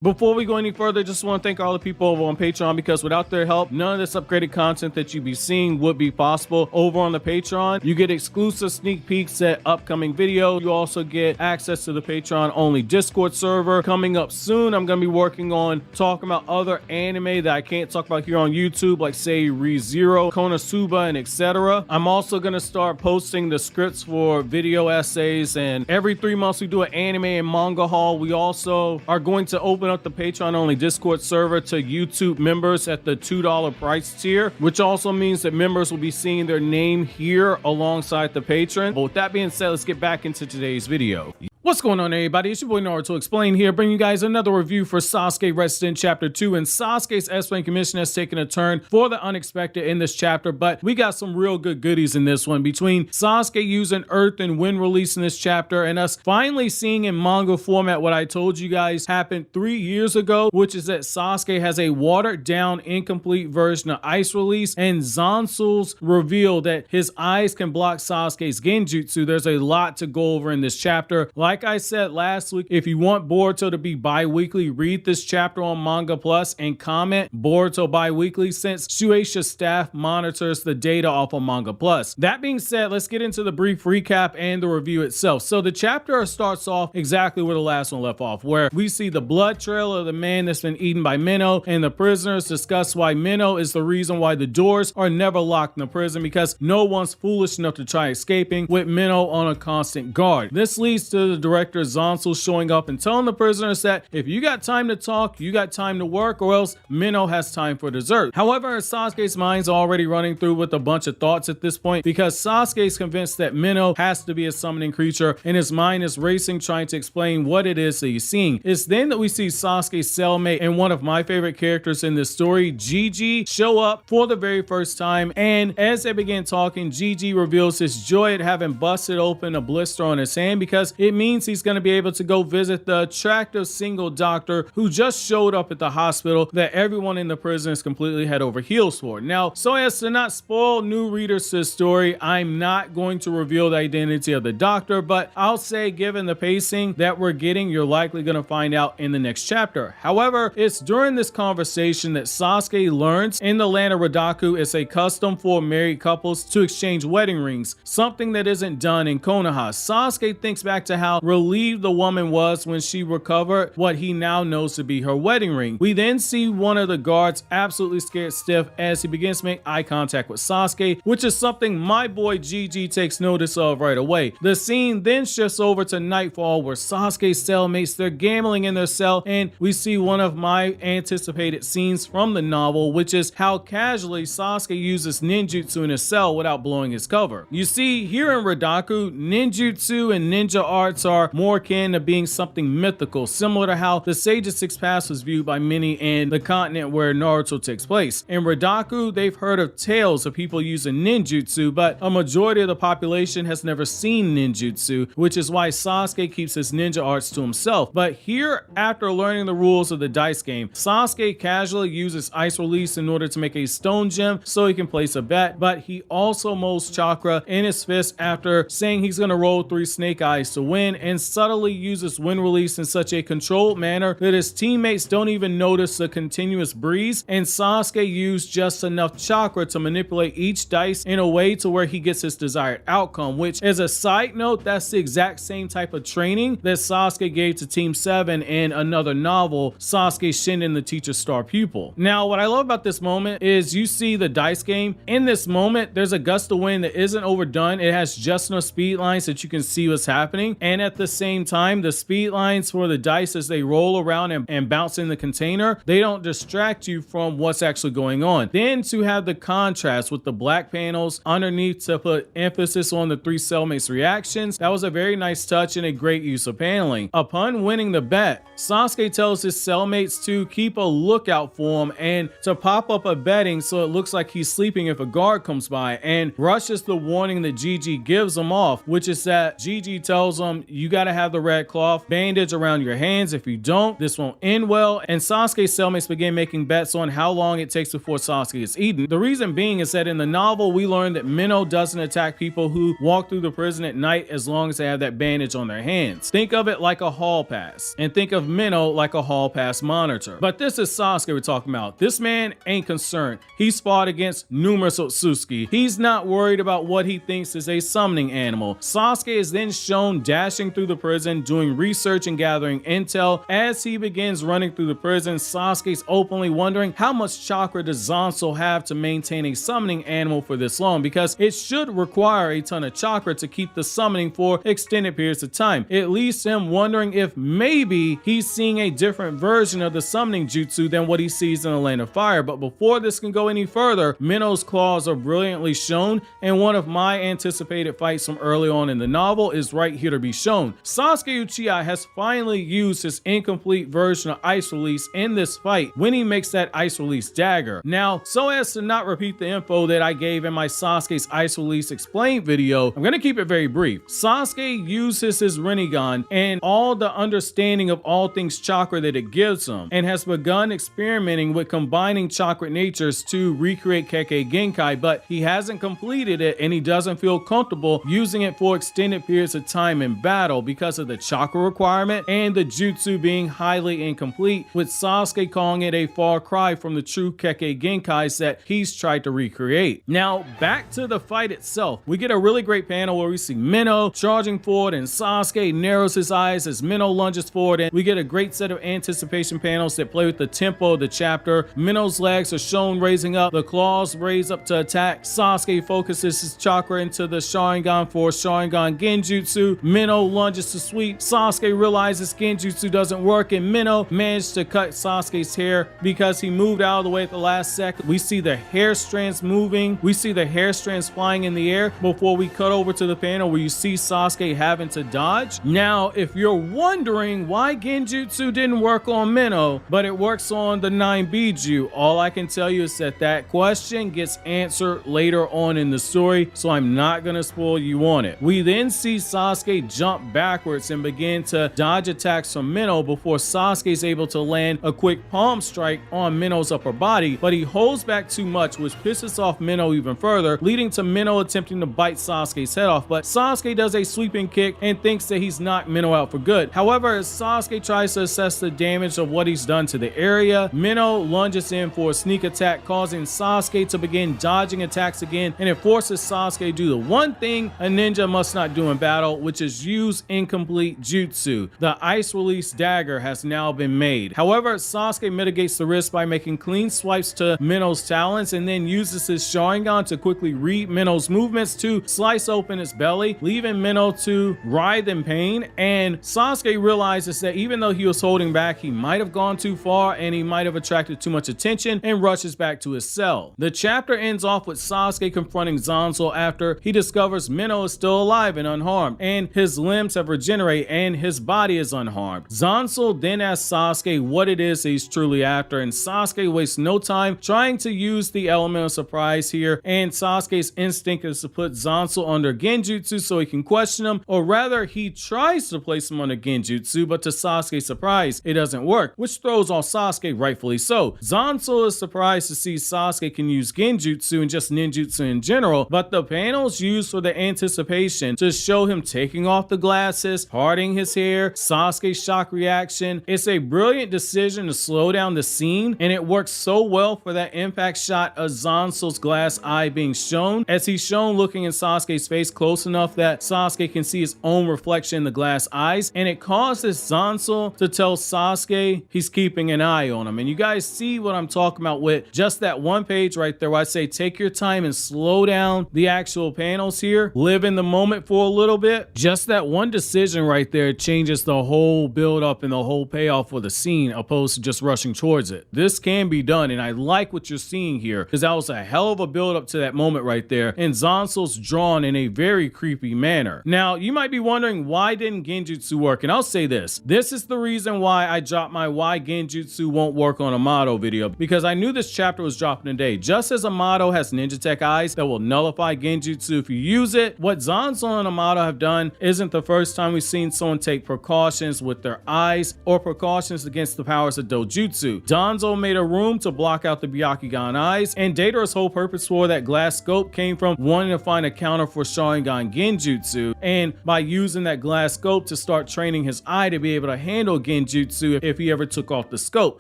Before we go any further, just want to thank all the people over on Patreon, because without their help, none of this upgraded content that you'd be seeing would be possible. Over on the Patreon, you get exclusive sneak peeks at upcoming videos. You also get access to the Patreon only Discord server. Coming up soon, I'm going to be working on talking about other anime that I can't talk about here on YouTube, like say ReZero, Konosuba, and etc. I'm also going to start posting the scripts for video essays, and every 3 months we do an anime and manga haul. We also are going to open up the Patreon only Discord server to YouTube members at the $2 price tier, which also means that members will be seeing their name here alongside the patron. But with that being said, let's get back into today's video. What's going on, everybody? It's your boy Naruto Explain here, bringing you guys another review for Sasuke Retsuden Chapter 2, and Sasuke's explanation has taken a turn for the unexpected in this chapter, but we got some real good goodies in this one, between Sasuke using Earth and Wind release in this chapter, and us finally seeing in manga format what I told you guys happened 3 years ago, which is that Sasuke has a watered down, incomplete version of Ice release, and Zansul's reveal that his eyes can block Sasuke's genjutsu. There's a lot to go over in this chapter. Like I said last week, if you want Boruto to be bi-weekly, read this chapter on Manga Plus and comment Boruto bi-weekly, since Shueisha's staff monitors the data off of Manga Plus. That being said, let's get into the brief recap and the review itself. So the chapter starts off exactly where the last one left off, where we see the blood trail of the man that's been eaten by Minnow, and the prisoners discuss why Minnow is the reason why the doors are never locked in the prison, because no one's foolish enough to try escaping with Minnow on a constant guard. This leads to the director Zansul showing up and telling the prisoners that if you got time to talk, you got time to work, or else Minnow has time for dessert. However, Sasuke's mind's already running through with a bunch of thoughts at this point, because Sasuke's convinced that Minnow has to be a summoning creature, and his mind is racing trying to explain what it is that he's seeing. It's then that we see Sasuke's cellmate and one of my favorite characters in this story, Gigi, show up for the very first time, and as they begin talking, Gigi reveals his joy at having busted open a blister on his hand, because it means he's going to be able to go visit the attractive single doctor who just showed up at the hospital that everyone in the prison is completely head over heels for. Now, so as to not spoil new readers to the story, I'm not going to reveal the identity of the doctor, but I'll say, given the pacing that we're getting, you're likely going to find out in the next chapter. However, it's during this conversation that Sasuke learns in the land of Redaku it's a custom for married couples to exchange wedding rings, something that isn't done in Konoha. Sasuke thinks back to how relieved the woman was when she recovered what he now knows to be her wedding ring. We then see one of the guards absolutely scared stiff as he begins to make eye contact with Sasuke, which is something my boy Gigi takes notice of right away. The scene then shifts over to nightfall, where Sasuke's cellmates, they're gambling in their cell, and we see one of my anticipated scenes from the novel, which is how casually Sasuke uses ninjutsu in his cell without blowing his cover. You see, here in Redaku, ninjutsu and ninja arts are more akin to being something mythical, similar to how the Sage's Six Paths was viewed by many in the continent where Naruto takes place. In Redaku, they've heard of tales of people using ninjutsu, but a majority of the population has never seen ninjutsu, which is why Sasuke keeps his ninja arts to himself. But here, after learning the rules of the dice game, Sasuke casually uses ice release in order to make a stone gem so he can place a bet, but he also molds chakra in his fist after saying he's going to roll 3 snake eyes to win, and subtly uses wind release in such a controlled manner that his teammates don't even notice the continuous breeze, and Sasuke used just enough chakra to manipulate each dice in a way to where he gets his desired outcome, which, as a side note, that's the exact same type of training that Sasuke gave to Team 7 in another novel, Sasuke Shinden the Teacher's Star Pupil. Now, what I love about this moment is you see the dice game. In this moment, there's a gust of wind that isn't overdone. It has just enough speed lines that you can see what's happening, and at the same time, the speed lines for the dice as they roll around and bounce in the container, they don't distract you from what's actually going on. Then to have the contrast with the black panels underneath to put emphasis on the 3 cellmates' reactions, that was a very nice touch and a great use of paneling. Upon winning the bet, Sasuke tells his cellmates to keep a lookout for him and to pop up a bedding so it looks like he's sleeping if a guard comes by, and rushes the warning that Gigi gives him off, which is that Gigi tells him you gotta have the red cloth bandage around your hands. If you don't, this won't end well. And Sasuke's cellmates begin making bets on how long it takes before Sasuke is eaten. The reason being is that in the novel, we learned that Minnow doesn't attack people who walk through the prison at night as long as they have that bandage on their hands. Think of it like a hall pass, and think of Minnow like a hall pass monitor. But this is Sasuke we're talking about. This man ain't concerned. He's fought against numerous Otsutsuki. He's not worried about what he thinks is a summoning animal. Sasuke is then shown dashing through the prison, doing research and gathering intel. As he begins running through the prison, Sasuke's openly wondering how much chakra does Zansul have to maintain a summoning animal for this long, because it should require a ton of chakra to keep the summoning for extended periods of time. It leaves him wondering if maybe he's seeing a different version of the summoning jutsu than what he sees in the Land of Fire. But before this can go any further, Minnow's claws are brilliantly shown, and one of my anticipated fights from early on in the novel is right here to be shown. Sasuke Uchiha has finally used his incomplete version of Ice Release in this fight when he makes that Ice Release dagger. Now, so as to not repeat the info that I gave in my Sasuke's Ice Release explained video, I'm going to keep it very brief. Sasuke uses his Rinnegan and all the understanding of all things chakra that it gives him, and has begun experimenting with combining chakra natures to recreate Kekkei Genkai, but he hasn't completed it and he doesn't feel comfortable using it for extended periods of time in battle because of the chakra requirement and the jutsu being highly incomplete, with Sasuke calling it a far cry from the true Kekkei Genkais that he's tried to recreate. Now, back to the fight itself. We get a really great panel where we see Minnow charging forward and Sasuke narrows his eyes as Minnow lunges forward, and we get a great set of anticipation panels that play with the tempo of the chapter. Minnow's legs are shown raising up, the claws raise up to attack. Sasuke focuses his chakra into the Sharingan for Sharingan Genjutsu. Minnow lunges to sweep. Sasuke realizes Genjutsu doesn't work, and Minnow managed to cut Sasuke's hair because he moved out of the way at the last second. We see the hair strands moving. We see the hair strands flying in the air before we cut over to the panel where you see Sasuke having to dodge. Now, if you're wondering why Genjutsu didn't work on Minnow, but it works on the 9 Biju, all I can tell you is that that question gets answered later on in the story, so I'm not gonna spoil you on it. We then see Sasuke jump backwards and begin to dodge attacks from Minnow before Sasuke is able to land a quick palm strike on Minnow's upper body, but he holds back too much, which pisses off Minnow even further, leading to Minnow attempting to bite Sasuke's head off, but Sasuke does a sweeping kick and thinks that he's knocked Minnow out for good. However, as Sasuke tries to assess the damage of what he's done to the area, Minnow lunges in for a sneak attack, causing Sasuke to begin dodging attacks again, and it forces Sasuke to do the one thing a ninja must not do in battle, which is use incomplete jutsu. The Ice Release dagger has now been made. However, Sasuke mitigates the risk by making clean swipes to Minnow's talons and then uses his Sharingan to quickly read Minnow's movements to slice open its belly, leaving Minnow to writhe in pain. And Sasuke realizes that even though he was holding back, he might have gone too far and he might have attracted too much attention, and rushes back to his cell. The chapter ends off with Sasuke confronting Zansul after he discovers Minnow is still alive and unharmed, and his limbs have regenerated and his body is unharmed. Zansul then asks Sasuke what it is he's truly after, and Sasuke wastes no time trying to use the element of surprise here, and Sasuke's instinct is to put Zansul under Genjutsu so he can question him, or rather he tries to place him under Genjutsu, but to Sasuke's surprise it doesn't work, which throws off Sasuke, rightfully so. Zansul is surprised to see Sasuke can use Genjutsu and just ninjutsu in general, but the panels used for the anticipation to show him taking off the glasses, parting his hair, Sasuke's shock reaction, it's a brilliant decision to slow down the scene, and it works so well for that impact shot of Zansul's glass eye being shown, as he's shown looking in Sasuke's face close enough that Sasuke can see his own reflection in the glass eyes, and it causes Zansul to tell Sasuke he's keeping an eye on him. And you guys see what I'm talking about with just that one page right there where I say take your time and slow down the actual panels here, live in the moment for a little bit. Just that one decision right there changes the whole build up and the whole payoff for the scene, opposed to just rushing towards it. This can be done, and I like what you're seeing here because that was a hell of a build up to that moment right there, and Zansul's drawn in a very creepy manner. Now you might be wondering, why didn't Genjutsu work? And I'll say this is the reason why I dropped my why Genjutsu won't work on Amato video, because I knew this chapter was dropping today. Just as Amato has ninja tech eyes that will nullify Genjutsu if you use it, what Zansul and Amato have done isn't the first time we've seen someone take precautions with their eyes or precautions against the powers of dojutsu. Danzo made a room to block out the Byakugan eyes, and Datara's whole purpose for that glass scope came from wanting to find a counter for Sharingan Genjutsu, and by using that glass scope to start training his eye to be able to handle Genjutsu if he ever took off the scope.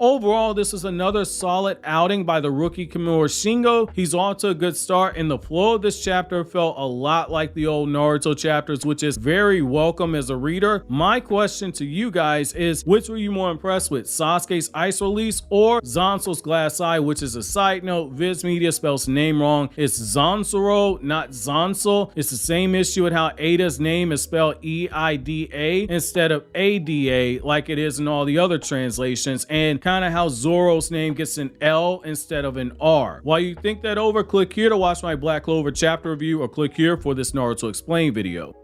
Overall, this is another solid outing by the rookie Kimura Shingo. He's off to a good start, and the flow of this chapter felt a lot like the old Naruto chapters, which is very welcome as a reader. My question to you guys is, which were you more impressed with, Sasuke's ice release or Zansul's glass eye? Which is a side note, Viz Media spells the name wrong. It's Zansuro, not Zansul. It's the same issue with how Ada's name is spelled E-I-D-A instead of A-D-A like it is in all the other translations, and kind of how Zoro's name gets an L instead of an R. While you think that over, click here to watch my Black Clover chapter review, or click here for this Naruto Explained video.